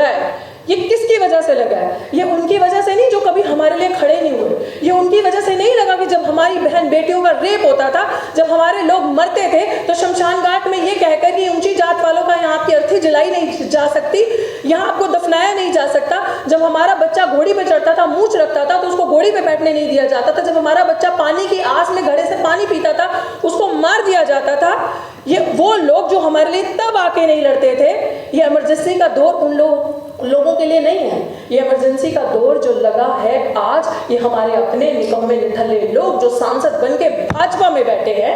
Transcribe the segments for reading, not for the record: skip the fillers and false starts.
लगा है, ये किसकी वजह से लगा है? ये उनकी वजह से नहीं जो कभी हमारे लिए खड़े नहीं हुए। ये उनकी वजह से नहीं लगा कि जब हमारी बहन बेटियों का रेप होता था, जब हमारे लोग मरते थे, तो शमशान घाट में ये कहकर कि ऊंची जात वालों का यहाँ आपकी अर्थी जलाई नहीं जा सकती, यहाँ आपको दफनाया नहीं जा सकता। जब हमारा बच्चा घोड़ी पे चढ़ता था, मूंछ रखता था, तो उसको घोड़ी पे बैठने नहीं दिया जाता था। जब हमारा बच्चा पानी की आस में घड़े से पानी पीता था, उसको मार दिया जाता था। ये वो लोग जो हमारे लिए तब आके नहीं लड़ते थे। ये इमरजेंसी का दौर उन लोगों के लिए नहीं है। ये इमरजेंसी का दौर जो लगा है आज, ये हमारे अपने निकम्मे निठल्ले लोग जो सांसद बन के भाजपा में बैठे हैं,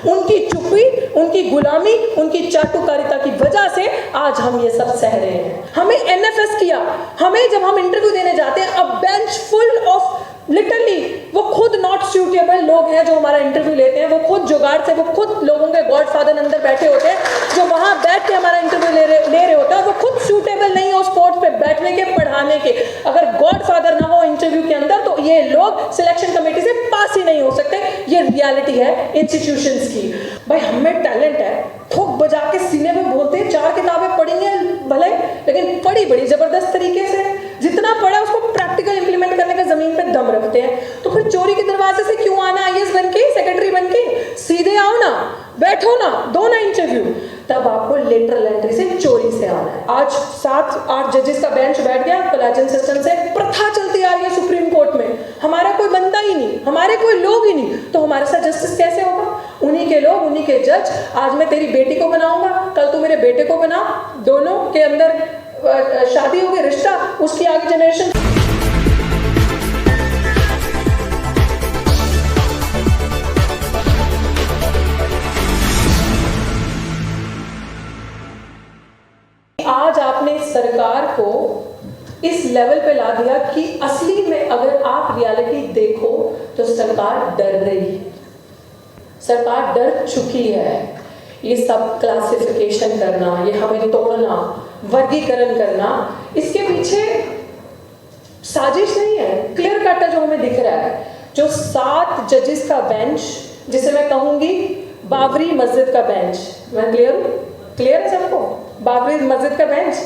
उनकी चुप्पी, उनकी गुलामी, उनकी चाटुकारिता की वजह से आज हम ये सब सह रहे हैं। हमें एनएफएस किया, हमें जब हम इंटरव्यू देने जाते हैं, अब बेंच फुल ऑफ लिटरली वो खुद नॉट सूटेबल लोग हैं जो हमारा इंटरव्यू लेते हैं। वो खुद जुगाड़ से, वो खुद लोगों के गॉडफादर अंदर बैठे होते हैं जो वहां बैठ के हमारा इंटरव्यू ले रहे होते हैं। वो खुद सूटेबल नहीं है उस पोस्ट पे बैठने के, पढ़ाने के। अगर गॉडफादर ना हो इंटरव्यू के अंदर, तो ये लोग सिलेक्शन कमेटी से पास ही नहीं हो सकते। ये रियलिटी है इंस्टीट्यूशंस की। भाई हमें टैलेंट है, ठोक बजा के सीने में बोलते हैं, 4 किताबें पढ़ी हैं भले, लेकिन पढ़ी बड़ी जबरदस्त तरीके से, जितना पढ़ा उसको प्रैक्टिकल इंप्लीमेंट करने का जमीन पे दम रखते हैं। तो फिर चोरी के दरवाजे से क्यों आना? आईएएस बन के, सेक्रेटरी बन के? सीधे आओ ना, बैठो ना, दो ना इंटरव्यू। तब आपको लेटरल एंट्री से, चोरी से आना है। आज 7-8 जजेस का बेंच बैठ गया कोलेजियम सिस्टम से। प्रथा चलती आ रही है सुप्रीम कोर्ट में, हमारा कोई बंदा ही नहीं, हमारे कोई लोग ही नहीं, तो हमारे साथ जस्टिस कैसे होगा? उन्हीं के लोग, उन्हीं के जज। आज मैं तेरी बेटी को बनाऊंगा, कल तू मेरे बेटे को बना, दोनों के अंदर शादी होगी, रिश्ता, उसकी आगे जनरेशन। आज आपने सरकार को इस लेवल पे ला दिया कि असली में अगर आप रियलिटी देखो तो सरकार डर रही है, सरकार डर चुकी है। ये सब क्लासिफिकेशन करना, ये हमें तोड़ना, वर्गीकरण करना, इसके पीछे साजिश नहीं है, क्लियर कट है जो हमें दिख रहा है। जो 7 जजेस का बेंच, जिसे मैं कहूंगी बाबरी मस्जिद का बेंच, मैं क्लियर है सबको? बाबरी मस्जिद का बेंच,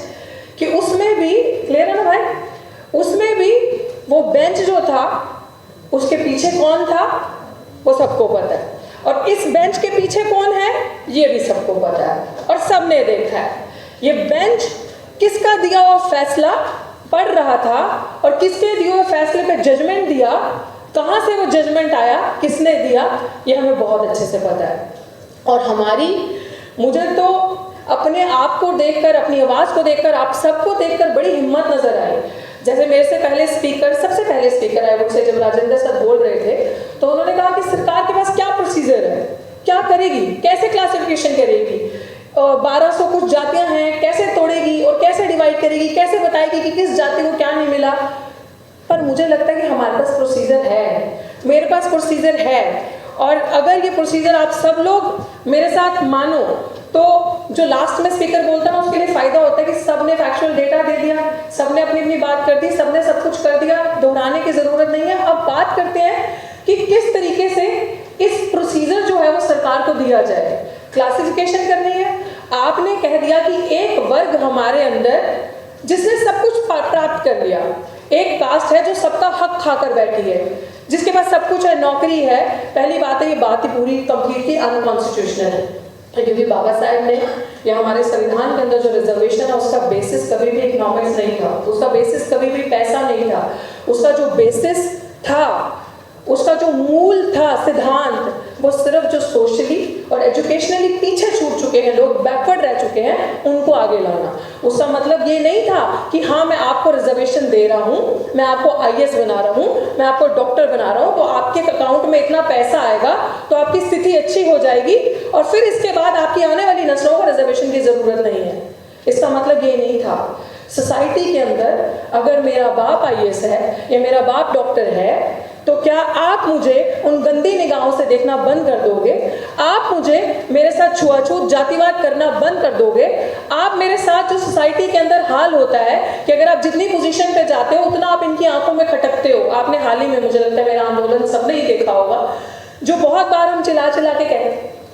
कि उसमें भी क्लियर है ना भाई? उसमें भी वो बेंच जो था, उसके पीछे कौन था वो सबको पता है, और इस बेंच के पीछे कौन है ये भी सबको पता है, और सबने देखा है। ये बेंच किसका दिया हुआ फैसला पढ़ रहा था, और किसके दिए हुए फैसले पे जजमेंट दिया, कहां से वो जजमेंट आया, किसने दिया, ये हमें बहुत अच्छे से पता है। और मुझे तो अपने आप को देखकर, अपनी आवाज को देखकर, आप सबको देखकर बड़ी हिम्मत नजर आई। जैसे मेरे से पहले स्पीकर, सबसे पहले स्पीकर आए मुझसे, जब राजेंद्र सर बोल रहे थे, तो उन्होंने कहा कि सरकार के पास क्या प्रोसीजर है, क्या करेगी, कैसे क्लासिफिकेशन करेगी, 1200 कुछ जातियां हैं, कैसे तोड़ेगी और कैसे डिवाइड करेगी, कैसे बताएगी कि किस जाति को क्या नहीं मिला। पर मुझे लगता है कि हमारे पास प्रोसीजर है, मेरे पास प्रोसीजर है, और अगर ये प्रोसीजर आप सब लोग मेरे साथ मानो, तो जो लास्ट में स्पीकर बोलता है उसके लिए फायदा होता है कि सबने फैक्चुअल डेटा दे दिया, सबने अपनी अपनी बात कर दी, सबने सब कुछ कर दिया, दोहराने की जरूरत नहीं है। अब बात करते हैं कि किस तरीके से इस प्रोसीजर जो है वो सरकार को दिया जाए। क्लासिफिकेशन करनी है, आपने कह दिया कि एक वर्ग हमारे अंदर जिसने सब कुछ प्राप्त कर लिया, एक कास्ट है जो सबका हक खाकर बैठी है, जिसके पास सब कुछ है, नौकरी है। पहली बात है, ये बात ही पूरी कंप्लीटली अनकॉन्स्टिट्यूशनल है, क्योंकि बाबा साहब ने या हमारे संविधान के अंदर जो रिजर्वेशन है उसका बेसिस कभी भी इकोनॉमिक्स नहीं था, उसका बेसिस कभी भी पैसा नहीं था, उसका जो बेसिस था, उसका जो मूल था सिद्धांत, वो सिर्फ जो सोशली और एजुकेशनली पीछे छूट चुके हैं लोग, बैकवर्ड रह चुके हैं, उनको आगे लाना। उसका मतलब ये नहीं था कि हाँ मैं आपको रिजर्वेशन दे रहा हूँ, मैं आपको आईएएस बना रहा हूँ, मैं आपको डॉक्टर बना रहा हूँ, तो आपके अकाउंट में इतना पैसा आएगा तो आपकी स्थिति अच्छी हो जाएगी और फिर इसके बाद आपकी आने वाली नस्लों को रिजर्वेशन की जरूरत नहीं है। इसका मतलब ये नहीं था। सोसाइटी के अंदर अगर मेरा बाप आईएएस है या मेरा बाप डॉक्टर है, तो क्या आप मुझे उन गंदी निगाहों से देखना बंद कर दोगे? आप मुझे मेरे साथ छुआछूत जातिवाद करना बंद कर दोगे? आप मेरे साथ जो सोसाइटी के अंदर हाल होता है कि अगर आप जितनी पोजीशन पे जाते हो उतना आप इनकी आंखों में खटकते हो। आपने हाल ही में, मुझे लगता है मेरा आंदोलन सबने ही देखा होगा, जो बहुत बार हम चिल्ला चिल्ला के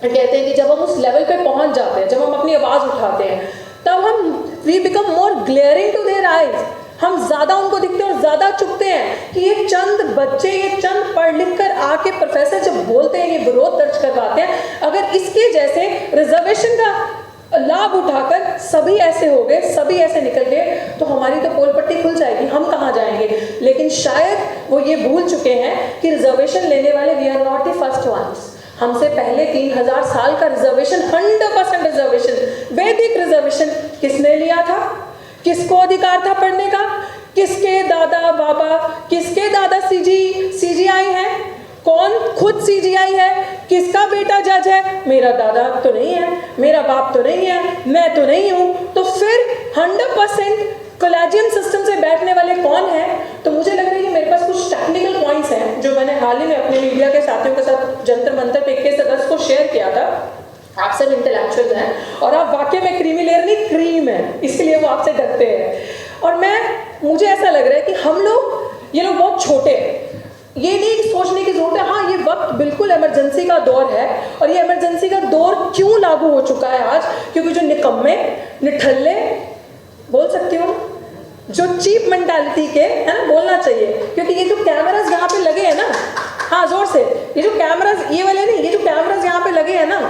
कहते हैं कि जब हम उस लेवल पे पहुंच जाते हैं, जब हम अपनी आवाज उठाते हैं, तब हम we become more glaring to their eyes हम ज्यादा उनको दिखते हैं और ज्यादा चुपते हैं कि ये चंद बच्चे, ये चंद पढ़ लिख कर आके प्रोफेसर जब बोलते हैं, ये विरोध दर्ज करवाते हैं, अगर इसके जैसे रिजर्वेशन का लाभ उठाकर सभी ऐसे हो गए, सभी ऐसे निकल गए, तो हमारी तो पोल पट्टी खुल जाएगी, हम कहाँ जाएंगे। लेकिन शायद वो ये भूल चुके हैं कि रिजर्वेशन लेने वाले we are not the first ones. हमसे पहले 3000 साल का रिजर्वेशन, 100% रिजर्वेशन, वैदिक रिजर्वेशन किसने लिया था? किसको अधिकार था पढ़ने का? किसके दादा बाबा, किसके दादा सीजीआई है? कौन खुद सीजीआई है? किसका बेटा जज है? मेरा दादा तो नहीं है, मेरा बाप तो नहीं है, मैं तो नहीं हूं। तो फिर 100% कोलेजियम सिस्टम से बैठने वाले कौन है? तो मुझे लग रहा है कि मेरे पास कुछ टेक्निकल पॉइंट्स हैं जो मैंने हाल ही में अपने मीडिया के साथियों के साथ जंतर मंतर पे 21 अगस्त को शेयर किया था। आप सब इंटेलेक्चुअल्स हैं और आप वाकई में क्रीमी लेयर नहीं, क्रीम है, इसलिए वो आपसे डरते हैं। और मुझे ऐसा लग रहा है कि हम लोग, ये लोग बहुत छोटे हैं, ये नहीं सोचने की जरूरत है। हाँ, ये वक्त बिल्कुल इमरजेंसी का दौर है, और ये इमरजेंसी का दौर क्यों लागू हो चुका है आज? क्योंकि जो निकम्मे, निठल्ले, बोल सकती हूँ, जो चीप मेंटालिटी के, है ना, बोलना चाहिए, क्योंकि ये जो कैमरास यहाँ पे लगे हैं ना, हाँ जोर से, ये जो कैमरास, ये वाले नहीं, ये जो कैमरास यहाँ पे लगे हैं ना,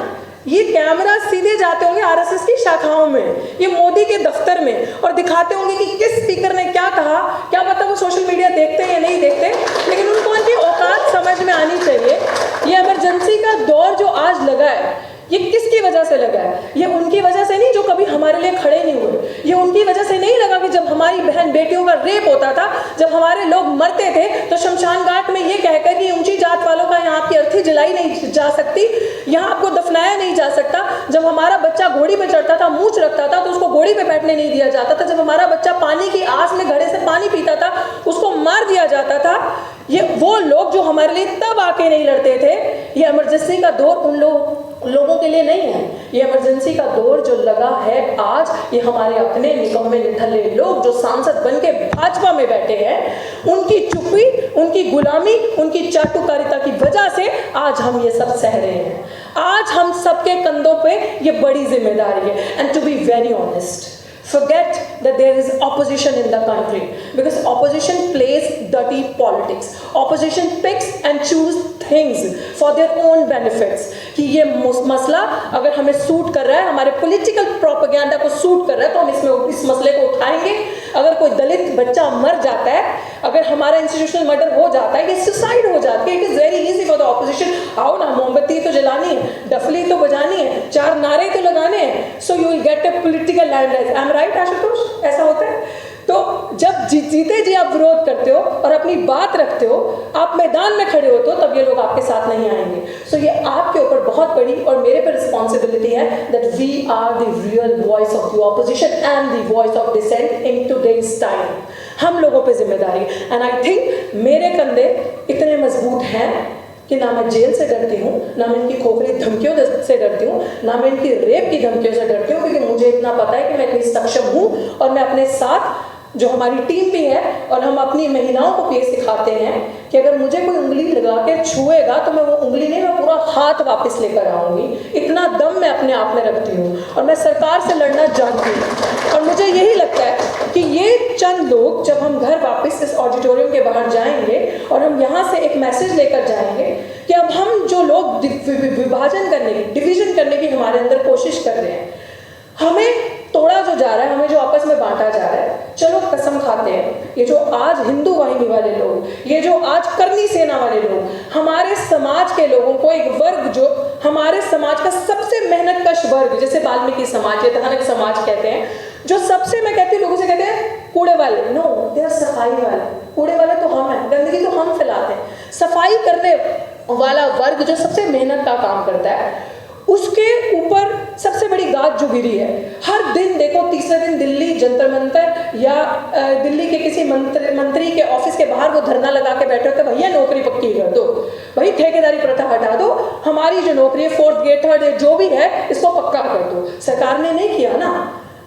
ये कैमरा सीधे जाते होंगे आरएसएस की शाखाओं में, ये मोदी के दफ्तर में, और दिखाते होंगे कि किस स्पीकर ने क्या कहा। क्या पता वो सोशल मीडिया देखते हैं या नहीं देखते, लेकिन उनको उनकी औकात समझ में आनी चाहिए। ये इमरजेंसी का दौर जो आज लगा है, ये किसकी वजह से लगा है? ये उनकी वजह से नहीं जो कभी हमारे लिए खड़े नहीं हुए। ये उनकी वजह से नहीं लगा कि जब हमारी बहन बेटियों का रेप होता था, जब हमारे लोग मरते थे, तो शमशान घाट में ये कहकर कि ऊंची जात वालों का यहाँ आपकी अर्थी जलाई नहीं जा सकती, यहाँ आपको दफनाया नहीं जा सकता। जब हमारा बच्चा घोड़ी पे चढ़ता था, मूंछ रखता था, तो उसको घोड़ी पे बैठने नहीं दिया जाता था। जब हमारा बच्चा पानी की आस में घड़े से पानी पीता था, उसको मार दिया जाता था। ये वो लोग जो हमारे लिए तब आके नहीं लड़ते थे। ये इमरजेंसी का दौर उन लोगों के लिए नहीं है। ये इमरजेंसी का दौर जो लगा है आज, ये हमारे अपने निकम्मे निठल्ले लोग जो सांसद बन के भाजपा में बैठे हैं, उनकी चुप्पी, उनकी गुलामी, उनकी चाटुकारिता की वजह से आज हम ये सब सह रहे हैं। आज हम सबके कंधों पे ये बड़ी जिम्मेदारी है। And to be very honest, forget that there is opposition in the country, because opposition plays dirty politics. Opposition picks and choose things for their own benefits. कि ये मसला अगर हमें सूट कर रहा है, हमारे पॉलिटिकल प्रोपेगेंडा को सूट कर रहा है, तो हम इस मसले को उठाएंगे। अगर कोई दलित बच्चा मर जाता है, अगर हमारा इंस्टीट्यूशनल मर्डर हो जाता है, कि सुसाइड हो जाती है, it is very easy for the opposition. आओ ना, मोमबत्ती तो जलानी है, डफली तो बजानी है, 4 नारे तो लगाने हैं, so you will get a political landline. I am right Ashutosh? ऐसा होता है। तो जब जीते जी आप विरोध करते हो और अपनी बात रखते हो, आप मैदान में खड़े होते हो, तब ये लोग आपके साथ नहीं आएंगे। सो ये आपके ऊपर बहुत बड़ी और मेरे पर रिस्पॉन्सिबिलिटी है that we are the real voice of the opposition and the voice of dissent in today's time. हम लोगों पे जिम्मेदारी है। एंड आई थिंक मेरे कंधे इतने मजबूत हैं कि ना मैं जेल से डरती हूँ, ना मैं इनकी खोखली धमकियों से डरती हूँ, ना मैं इनकी रेप की धमकियों से डरती हूँ, क्योंकि मुझे इतना पता है कि मैं इतनी सक्षम हूँ। और मैं अपने साथ जो हमारी टीम भी है, और हम अपनी महिलाओं को भी सिखाते हैं कि अगर मुझे कोई उंगली लगा के छुएगा तो मैं वो उंगली नहीं, मैं पूरा हाथ वापस लेकर आऊँगी। इतना दम मैं अपने आप में रखती हूँ और मैं सरकार से लड़ना जानती हूँ। और मुझे यही लगता है कि ये चंद लोग, जब हम घर वापस इस ऑडिटोरियम के बाहर जाएंगे और हम यहाँ से एक मैसेज लेकर जाएंगे कि अब हम जो लोग विभाजन करने की, डिवीजन करने की हमारे अंदर कोशिश कर रहे हैं, हमें तोड़ा जो जा रहा है, हमें जो आपस में बांटा जा रहा है, चलो कसम खाते हैं, ये जो आज हिंदू वाहिनी वाले लोग, ये जो आज करनी सेना वाले लोग, हमारे समाज के लोगों को एक वर्ग जो हमारे समाज का सबसे मेहनतकश वर्ग, जैसे वाल्मीकि समाज या धानक समाज कहते हैं, जो सबसे, मैं कहती हूँ लोगों से कहते हैं कूड़े वाले, नो दे आर सफाई वाले। कूड़े वाले तो हम हैं, गंदगी तो हम फैलाते हैं। सफाई करने वाला वर्ग जो सबसे मेहनत का काम करता है, उसके ऊपर सबसे बड़ी गाज जो गिरी है। हर दिन देखो, तीसरे दिन दिल्ली जंतर मंतर या दिल्ली के किसी मंत्री के ऑफिस के बाहर वो धरना लगा के बैठे होते, भैया नौकरी पक्की कर दो, भाई ठेकेदारी प्रथा हटा दो, हमारी जो नौकरी है, 4th ग्रेड 3rd ग्रेड जो भी है, इसको पक्का कर दो। सरकार ने नहीं किया ना,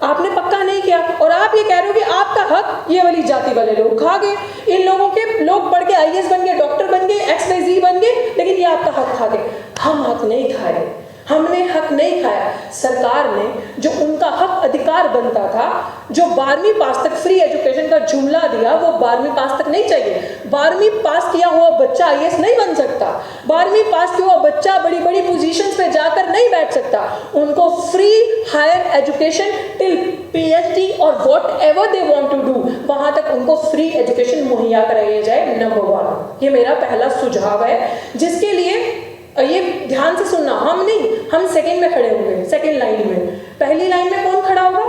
आपने पक्का नहीं किया, और आप ये कह रहे हो कि आपका हक ये वाली जाति वाले लोग खा गए। इन लोगों के लोग पढ़ के IAS बन गए, डॉक्टर बन गए, XYZ बन गए, लेकिन ये आपका हक खा गए। हम हक नहीं खाए, हमने हक नहीं खाया, सरकार ने जो उनका हक अधिकार बनता था, जो 12वीं पास तक फ्री एजुकेशन का जुमला दिया, वो 12वीं पास तक नहीं चाहिए। 12वीं पास किया हुआ बच्चा आईएएस नहीं बन सकता, 12वीं पास किया हुआ बच्चा बड़ी बड़ी पोजीशंस पे जाकर नहीं बैठ सकता। उनको free higher education till PhD और whatever they want to do, वहां तक उनको फ्री एजुकेशन मुहैया कराई जाए, नंबर 1। ये मेरा पहला सुझाव है, जिसके लिए ये ध्यान से सुनना, हम नहीं, हम सेकंड में खड़े होंगे, सेकंड लाइन में। पहली लाइन में कौन खड़ा होगा?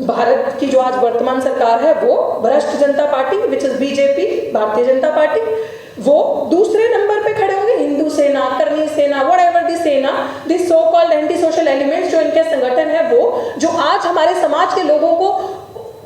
भारत की जो आज वर्तमान सरकार है वो भ्रष्ट जनता party, which is BJP, Bharatiya Janata party, वो दूसरे नंबर पे खड़े होंगे हिंदू सेना, करनी सेना, व्हाटएवर दी सेना, the so called anti social elements जो इनके संगठन है, वो जो आज हमारे समाज के लोगों को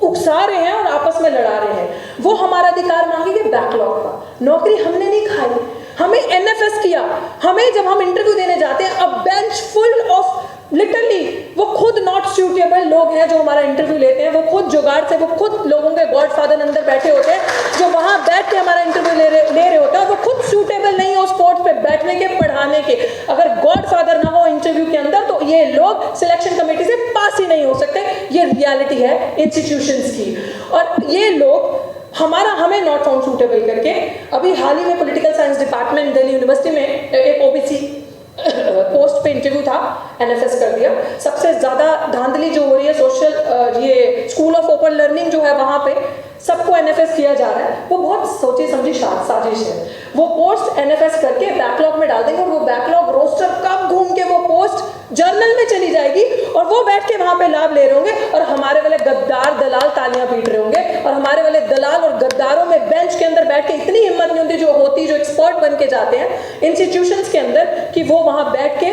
उकसा रहे हैं और आपस में लड़ा रहे हैं, वो हमारा अधिकार मांगेंगे बैकलॉग का। नौकरी हमने नहीं खाई, हमें एनएफएस किया, हमें जब हम इंटरव्यू देने जाते हैं, अब बेंच फुल ऑफ लिटरली वो खुद नॉट सूटेबल लोग हैं जो हमारा इंटरव्यू लेते हैं, वो खुद जुगाड़ से, वो खुद लोगों के गॉडफादर अंदर बैठे होते हैं जो वहां बैठ के हमारा इंटरव्यू ले रहे होते हैं, और वो खुद सूटेबल नहीं है उस पोस्ट पे बैठने के, पढ़ाने के। अगर गॉडफादर ना हो इंटरव्यू के अंदर तो ये लोग सिलेक्शन कमेटी से पास ही नहीं हो सकते। ये रियलिटी है इंस्टीट्यूशंस की, और ये लोग हमें नॉट फाउंड सूटेबल करके, अभी हाल ही में political science department Delhi university में एक ओबीसी पोस्ट पे इंटरव्यू था, एनएफएस कर दिया। सबसे ज्यादा धांधली जो हो रही है सोशल, ये स्कूल ऑफ ओपन लर्निंग जो है वहां पे सबको एनएफएस किया जा रहा है, वो बहुत सोची समझी साजिश है। वो पोस्ट एनएफएस करके बैकलॉग में डाल देंगे, और वो बैकलॉग रोस्टर कब घूम के वो पोस्ट जर्नल में चली जाएगी, और वो बैठ के वहां पे लाभ ले रहे होंगे, और हमारे वाले गद्दार दलाल तालियां पीट रहे होंगे, और हमारे वाले दलाल और गद्दारों में बेंच के अंदर बैठ के इतनी हिम्मत नहीं होती जो एक्सपर्ट बन के जाते हैं इंस्टीट्यूशंस के अंदर, कि वो वहां बैठ के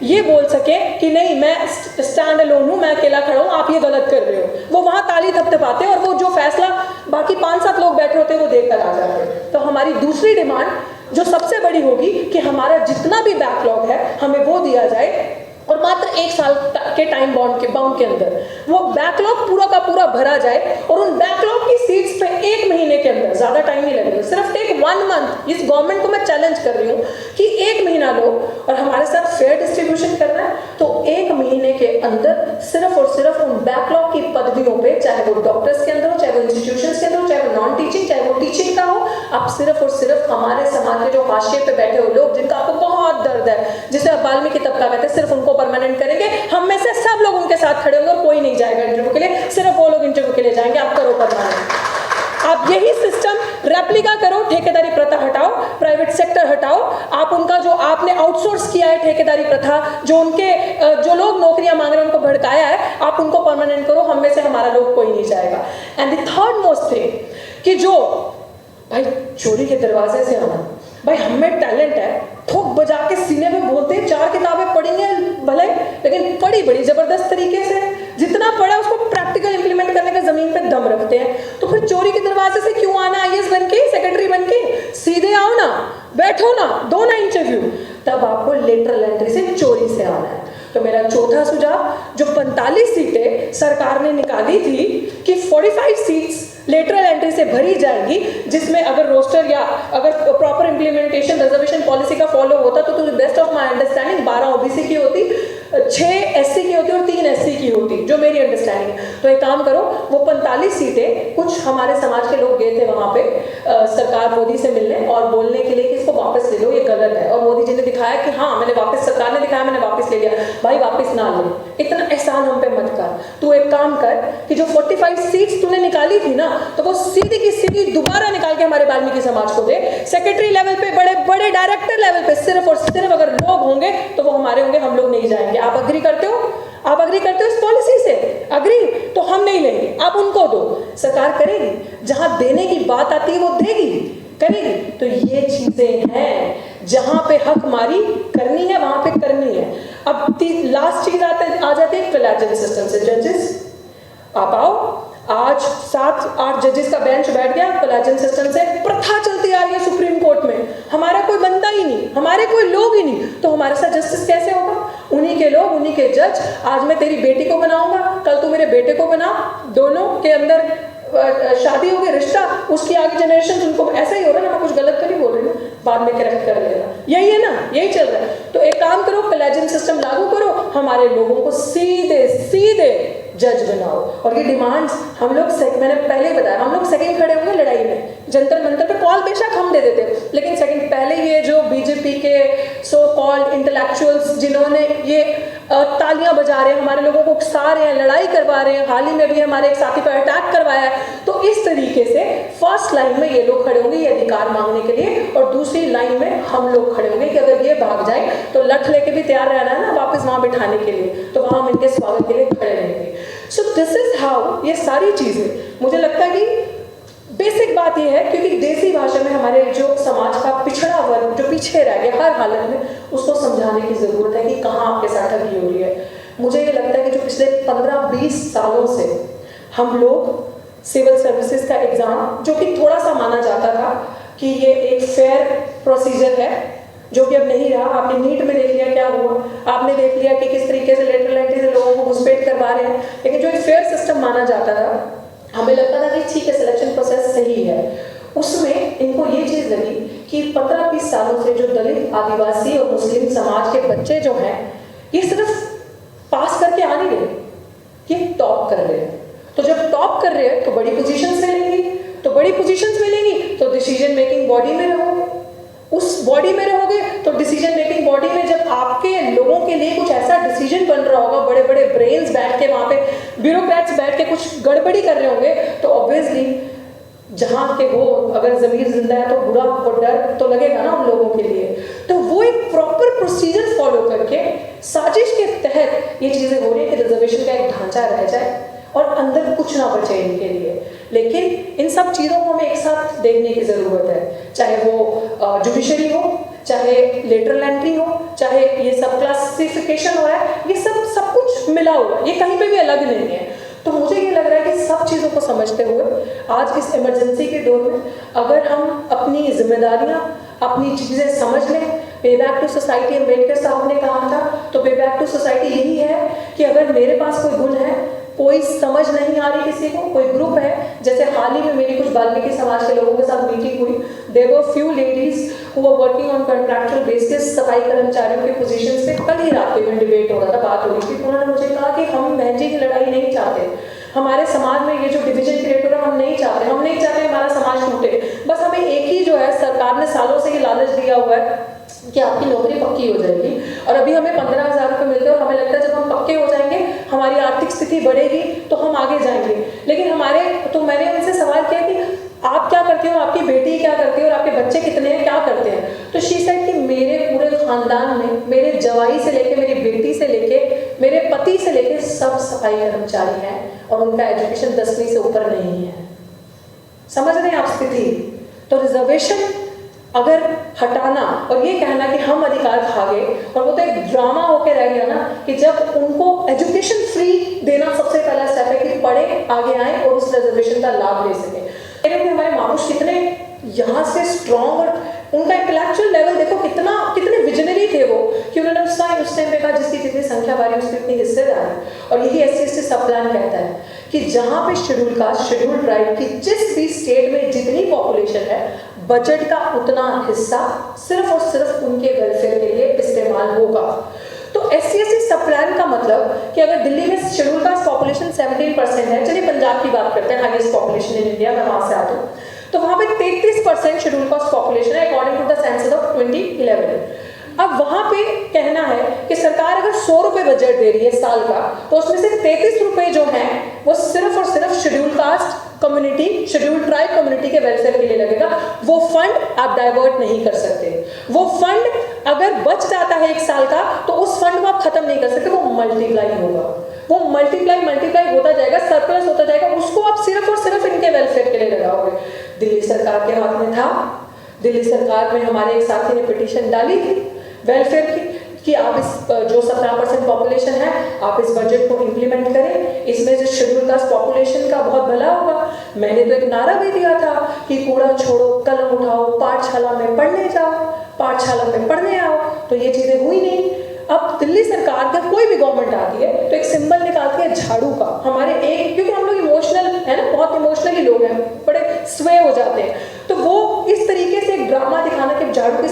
ये बोल सके कि नहीं, मैं स्टैंड अलोन हूं, मैं अकेला खड़ा हूं, आप ये गलत कर रहे हो। वो वहां ताली थपथपाते हैं, और वो जो फैसला बाकी 5-7 लोग बैठे होते हैं वो देखकर आ जाते हैं। तो हमारी दूसरी डिमांड जो सबसे बड़ी होगी कि हमारा जितना भी बैकलॉग है हमें वो दिया जाए, और मात्र 1 साल के टाइम बाउंड के अंदर वो बैकलॉग पूरा का पूरा भरा जाए, और उन बैकलॉग की सीट्स पे 1 महीने के अंदर, ज्यादा टाइम नहीं लगेगा, सिर्फ टेक 1 मंथ। इस गवर्नमेंट को मैं चैलेंज कर रही हूँ कि 1 महीना लो और हमारे साथ फेयर डिस्ट्रीब्यूशन करना है, तो 1 महीने के अंदर सिर्फ और सिर्फ उन बैकलॉग की पदवियों पे, चाहे वो डॉक्टर्स के अंदर हो, चाहे वो इंस्टीट्यूशंस के अंदर हो, चाहे वो नॉन टीचिंग, चाहे वो टीचिंग का हो, आप सिर्फ और सिर्फ हमारे समाज के जो हाशिए पे बैठे हुए लोग, जिनका आपको बहुत दर्द है, जिसे आप वाल्मीकि तबका कहते हैं, सिर्फ उनको परमानेंट करेंगे। हम में से सब लोग उनके साथ खड़े होंगे, और कोई नहीं जाएगा इंटरव्यू के लिए, सिर्फ वो लोग इंटरव्यू के लिए जाएंगे। आप करो परमानेंट, आप यही सिस्टम रेप्लिका करो, ठेकेदारी प्रथा हटाओ, प्राइवेट सेक्टर हटाओ, आप उनका जो आपने आउटसोर्स किया है ठेकेदारी प्रथा, जो उनके जो लोग नौकरियां मांग रहे हैं उनको भड़काया है, आप उनको परमानेंट करो। हम में से हमारा लोग कोई नहीं जाएगा। And the third most thing, कि जो भाई चोरी के दरवाजे से आना, भाई हमें टैलेंट है, ठोक बजा के सीने में बोलते हैं, 4 किताबें पढ़ी हैं भले, लेकिन पढ़ी बड़ी जबरदस्त तरीके से, जितना पढ़ा उसको प्रैक्टिकल इंप्लीमेंट करने का जमीन पे दम रखते हैं। तो फिर चोरी के दरवाजे से क्यों आना? आईएएस बन के, सेक्रेटरी बन के सीधे आओ ना, बैठो ना, दो ना इंटरव्यू, तब आपको लेटरल एंट्री से चोरी से आना है। तो मेरा चौथा सुझाव, जो 45 सीटें सरकार ने निकाली थी कि 45 सीट्स लेटरल एंट्री से भरी जाएगी, जिसमें अगर रोस्टर या अगर प्रॉपर इंप्लीमेंटेशन रिजर्वेशन पॉलिसी का फॉलो होता तो best of my understanding 12 OBC की होती, 6 एससी की होती और 3 एससी की होती, जो मेरी अंडरस्टैंडिंग है। तो एक काम करो, वो 45 सीटें, कुछ हमारे समाज के लोग गए थे वहां पे सरकार मोदी से मिलने और बोलने के लिए कि इसको वापस ले लो, ये गलत है, और मोदी जी ने दिखाया कि हाँ मैंने वापस, सरकार ने दिखाया मैंने वापस ले लिया। भाई वापस ना ले, इतना एहसान हम पे मत कर। तू एक काम कर कि जो 45 सीट्स तूने निकाली थी ना, तो वो सीधी की सीधी दोबारा निकाल के हमारे वाल्मीकि समाज को दे। सेक्रेटरी लेवल पे, बड़े बड़े डायरेक्टर लेवल पे सिर्फ और सिर्फ अगर लोग होंगे तो वो हमारे होंगे, हम लोग नहीं जाएंगे। आप अग्री करते हो? आप अग्री करते हो इस पॉलिसी से? अग्री? तो हम नहीं लेंगे, आप उनको दो। सरकार करेगी, जहां देने की बात आती है वो देगी, करेगी। तो ये चीजें हैं जहां पे हक मारी करनी है वहां पे करनी है। अब लास्ट चीज आ जाती है कोलेजियम सिस्टम से। जजेस आप आओ, आज 7-8 जजेस का बेंच बैठ गया कोलेजियम सिस्टम से। प्रथा चलती आ रही है सुप्रीम कोर्ट में, हमारा कोई बनता ही नहीं, हमारे कोई लोग ही नहीं, तो हमारे साथ जस्टिस कैसे होगा? उन्हीं के लोग, उन्हीं के जज। आज मैं तेरी बेटी को बनाऊंगा, कल तू मेरे बेटे को बना, दोनों के अंदर शादी हो गई, रिश्ता, उसकी आगे जनरेशन, उनको ऐसा ही हो रहा है ना। मैं कुछ गलत तो नहीं बोल रही हूँ, बाद में करेक्ट कर लेना, यही है ना, यही चल रहा है। तो एक काम करो, कोलेजियम सिस्टम लागू करो, हमारे लोगों को सीधे सीधे जज बनाओ। और ये डिमांड्स हम लोग मैंने पहले ही बताया, हम लोग सेकंड खड़े होंगे लड़ाई में, जंतर मंतर पे कॉल बेशक हम दे देते, लेकिन सेकंड पहले ये जो बीजेपी के सो कॉल्ड इंटेलेक्चुअल्स जिन्होंने ये तालियां बजा रहे हैं, हमारे लोगों को उकसा रहे हैं, लड़ाई करवा रहे हैं, हाल ही में भी हमारे एक साथी पर अटैक करवाया है, तो इस तरीके से फर्स्ट लाइन में ये लोग खड़े होंगे ये अधिकार मांगने के लिए, और दूसरी लाइन में हम लोग खड़े होंगे कि अगर ये भाग जाए तो लठ लेके भी तैयार रहना है ना वापस वहां बिठाने के लिए, तो वहां हम इनके स्वागत के लिए खड़े रहेंगे। सो दिस इज हाउ ये सारी चीजें, मुझे लगता है कि बेसिक बात यह है, क्योंकि देसी भाषा में हमारे जो समाज का पिछड़ा वर्ग जो पीछे रह गया हर हालत में, उसको समझाने की जरूरत है कि कहाँ आपके साथ ठगी हो रही है। मुझे ये लगता है कि जो पिछले 15-20 सालों से हम लोग सिविल सर्विसेज का एग्जाम, जो कि थोड़ा सा माना जाता था कि ये एक फेयर प्रोसीजर है, जो कि अब नहीं रहा। आपने नीट में देख लिया क्या हुआ, आपने देख लिया कि किस तरीके से लेटरल एंट्री से लोगों को घुसपैठ करवा रहे हैं, लेकिन जो एक फेयर सिस्टम माना जाता था, हमें लगता था कि ठीक है सिलेक्शन प्रोसेस सही है, उसमें इनको ये चीज़ लगी कि 15-20 सालों से जो दलित, आदिवासी और मुस्लिम समाज के बच्चे जो हैं, ये सिर्फ पास करके आ नहीं रहे, ये टॉप कर रहे हैं। तो जब टॉप कर रहे हैं तो बड़ी पोजीशंस मिलेंगी, तो बड़ी पोजीशंस मिलेंगी तो डिसीजन मेकिंग बॉडी में रहोगे, उस बॉडी में रहोगे तो डिसीजन मेकिंग बॉडी में जब आपके लोगों के लिए कुछ ऐसा डिसीजन बन रहा होगा, बड़े बड़े ब्रेन्स बैठ के वहाँ पे, ब्यूरोक्रेट्स बैठ के कुछ गड़बड़ी कर रहे होंगे, तो ऑब्वियसली जहाँ के हो अगर ज़मीर जिंदा है तो बुरा और डर तो लगेगा ना उन लोगों के लिए। तो वो एक प्रॉपर प्रोसीजर फॉलो करके साजिश के तहत ये चीज़ें हो रही है कि रिजर्वेशन का एक ढांचा रह जाए और अंदर कुछ ना बचे इनके लिए। लेकिन इन सब चीज़ों को हमें एक साथ देखने की ज़रूरत है, चाहे वो जुडिशरी हो, चाहे लेटरल एंट्री हो, चाहे ये सब क्लासिफिकेशन हो रहा है, ये सब कुछ मिला हुआ है, ये कहीं पे भी अलग नहीं है। तो मुझे ये लग रहा है कि सब चीज़ों को समझते हुए आज इस इमरजेंसी के दौर में अगर हम अपनी जिम्मेदारियां, अपनी चीज़ें समझ लें, पे बैक टू सोसाइटी अम्बेडकर साहब ने कहा था, तो पे बैक टू सोसाइटी यही है कि अगर मेरे पास कोई गुण है, कोई समझ नहीं आ रही किसी को, कोई ग्रुप है, जैसे हाल ही में मेरी कुछ वाल्मीकि समाज के लोगों के साथ मीटिंग हुई, there were few ladies who are working on contractual basis सफाई कर्मचारियों के पोजीशन पे, कल ही रात को डिबेट हो रहा था, बात हो रही थी, उन्होंने मुझे कहा कि हम महंगी की लड़ाई नहीं चाहते, हमारे समाज में ये जो डिवीजन क्रिएट हो रहा है हम नहीं चाहते हमारा समाज टूटे, बस हमें एक ही जो है सरकार ने सालों से ये लालच दिया हुआ है कि आपकी नौकरी पक्की हो जाएगी, और अभी हमें 15,000 रुपये मिलते हैं और हमें लगता है जब हम पक्के हो जाएंगे हमारी आर्थिक स्थिति बढ़ेगी तो हम आगे जाएंगे। लेकिन मैंने उनसे सवाल किया कि आप क्या करते हो, आपकी बेटी क्या करती है और आपके बच्चे कितने हैं, क्या करते हैं? तो शी सेड कि मेरे पूरे खानदान में मेरे जवाई से लेके, मेरी बेटी से लेके, मेरे पति से लेके सब सफाई कर्मचारी हैं और उनका एजुकेशन 10वीं से ऊपर नहीं है। समझ रहे हैं आप स्थिति? तो रिजर्वेशन अगर हटाना और ये कहना कि हम अधिकार खा गए, और वो तो एक ड्रामा होके रह गया ना कि जब उनको एजुकेशन फ्री देना सबसे पहला स्टेप है कि पढ़े, आगे आए और उस रिजर्वेशन का लाभ ले सके। हमारे महापुरुष कितने यहाँ से स्ट्रॉन्ग, और उनका इंटेलेक्चुअल लेवल देखो कितने विजनरी थे वो, कि उन्होंने उस टाइम पे कहा जिसकी जितनी संख्या बारी उसकी उतनी हिस्सेदारी। और यही SC/ST सब प्लान कहता है कि जहाँ पे शेड्यूल कास्ट, शेड्यूल ट्राइब की जिस भी स्टेट में जितनी पॉपुलेशन है, बजट का उतना हिस्सा सिर्फ और सिर्फ उनके वेलफेयर के लिए इस्तेमाल होगा। तो SC/ST सब प्लान का मतलब कि अगर दिल्ली में शेड्यूल कास्ट पॉपुलेशन 17% है, चलिए पंजाब की बात करते हैं, हाईएस्ट पॉपुलेशन इन इंडिया, मैं वहां से आती हूँ, तो वहां पे 33% शेड्यूल कास्ट पॉपुलेशन है according to the census of 2011। अब वहां पे कहना है कि सरकार अगर 100 रुपए बजट दे रही है साल का, तो उसमें से 33 रुपए जो हैं वो सिर्फ और सिर्फ schedule caste community, schedule tribe community के वेलफेयर के लिए लगेगा। वो फंड आप डाइवर्ट नहीं कर सकते। वो फंड अगर बच जाता है एक साल का, तो उस फंड को आप खत्म नहीं कर सकते, वो मल्टीप्लाई होगा, वो मल्टीप्लाई होता जाएगा, सरप्लस होता जाएगा, उसको आप सिर्फ और सिर्फ इनके वेलफेयर के लिए लगाओगे। दिल्ली सरकार के हाथ में था, दिल्ली सरकार में हमारे एक साथी ने पिटीशन डाली थी वेलफेयर की कि आप इस जो 17% पॉपुलेशन है, आप इस बजट को इम्प्लीमेंट करें, इसमें जो शेड्यूल कास्ट पॉपुलेशन का बहुत भला होगा। मैंने तो एक नारा भी दिया था कि कूड़ा छोड़ो, कलम उठाओ, पाठशाला में पढ़ने जाओ, पाठशाला में पढ़ने आओ। तो ये चीज़ें हुई नहीं। अब दिल्ली सरकार का कोई भी गवर्नमेंट आती है तो एक सिंबल निकालती है झाड़ू का, हमारे एक, क्योंकि हम लोग इमोशनल है ना, बहुत इमोशनली लोग हैं, बड़े स्वे हो जाते हैं, तो वो इस तरीके से एक ड्रामा दिखाना कि झाड़ू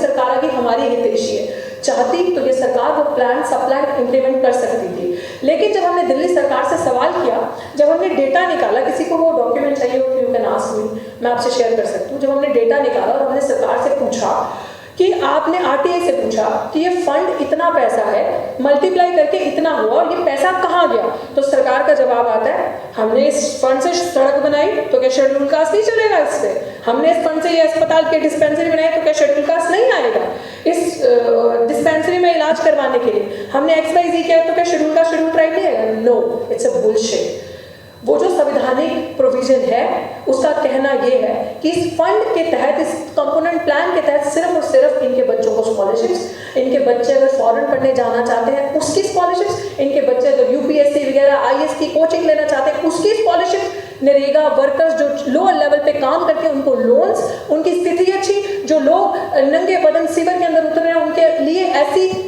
इम्प्लीमेंट कर सकती थी। लेकिन जब हमने दिल्ली सरकार से सवाल किया, जब हमने डेटा निकाला, किसी को वो डॉक्यूमेंट चाहिए हो तो यू कैन आस्क मी, मैं आपसे शेयर कर सकती हूँ। जब हमने डेटा निकाला और हमने सरकार से पूछा कि आपने आरटीआई से पूछा कि ये फंड इतना पैसा है, मल्टीप्लाई करके इतना हुआ और ये पैसा कहाँ गया, तो सरकार का जवाब आता है हमने इस फंड से सड़क बनाई तो क्या शेड्यूल कास्ट नहीं चलेगा इस पे, हमने इस फंड से ये अस्पताल के डिस्पेंसरी बनाई तो क्या शेड्यूल कास्ट नहीं आएगा, इस डिस्पेंसरी में इलाज करवाने के लिए हमने XYZ किया तो क्या शेड्यूल कास्ट शेड्यूल ट्राइब नहीं आएगा। No, it's a bullshit. वो जो संवैधानिक प्रोविजन है उसका कहना ये है कि इस फंड के तहत, इस कंपोनेंट प्लान के तहत सिर्फ और सिर्फ इनके बच्चों को स्कॉलरशिप्स, इनके बच्चे अगर फॉरेन पढ़ने जाना चाहते हैं उसकी स्कॉलरशिप्स, इनके बच्चे अगर UPSC वगैरह IAS की कोचिंग लेना चाहते हैं उसकी स्कॉलरशिप, नरेगा वर्कर्स जो लोअर लेवल पे काम करके उनको लोन्स, उनकी स्थिति अच्छी, जो लोग नंगे बदन सीवर के अंदर उतर रहे हैं उनके लिए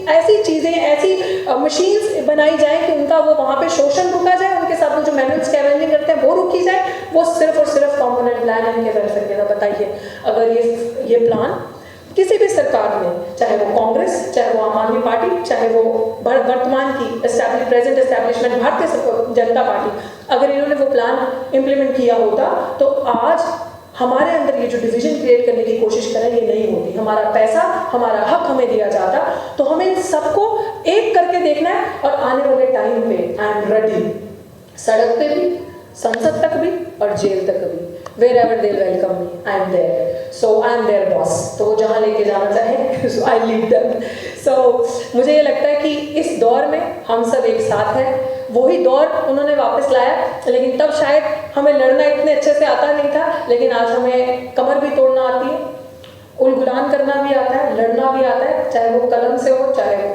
ऐसी चीज़ें, ऐसी मशीन्स बनाई जाए कि उनका वो वहाँ पे शोषण रुका जाए, उनके साथ वो जो मैनुअल स्कैवेंजिंग करते हैं वो रुकी जाए। वो सिर्फ और सिर्फ कंपोनेंट प्लान इनके वेलफेयर के लिए। बताइए, अगर ये प्लान किसी भी सरकार ने, चाहे वो कांग्रेस, चाहे वो आम आदमी पार्टी, चाहे वो वर्तमान की present establishment Bharatiya Janata party, अगर इन्होंने वो प्लान इम्प्लीमेंट किया होता तो आज हमारे अंदर ये जो डिवीजन क्रिएट करने की कोशिश करें ये नहीं होती। हमारा पैसा, हमारा हक हमें दिया जाता। तो हमें इन सबको एक करके देखना है और आने वाले टाइम पे आई एम रेडी, सड़क पे भी, संसद तक भी और जेल तक भी, wherever they welcome me, I am there. So I am their boss. तो वो जहाँ लेके जाना चाहे, so I lead them. So मुझे ये लगता है कि इस दौर में हम सब एक साथ हैं। वही दौर उन्होंने वापस लाया, लेकिन तब शायद हमें लड़ना इतने अच्छे से आता नहीं था, लेकिन आज हमें कमर भी तोड़ना आती है, उलगुलान करना भी आता है, लड़ना भी आता है, चाहे वो कलम से हो, चाहे वो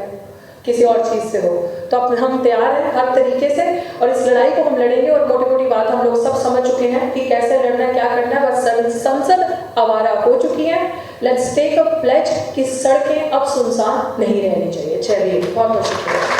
किसी और चीज़ से हो। तो अब हम तैयार हैं हर तरीके से और इस लड़ाई को हम लड़ेंगे। और मोटी मोटी बात हम लोग सब समझ चुके हैं कि कैसे लड़ना है, क्या करना है। बस संसद आवारा हो चुकी है। लेट्स टेक अ प्लेज कि सड़कें अब सुनसान नहीं रहनी चाहिए। चलिए, बहुत बहुत शुक्रिया।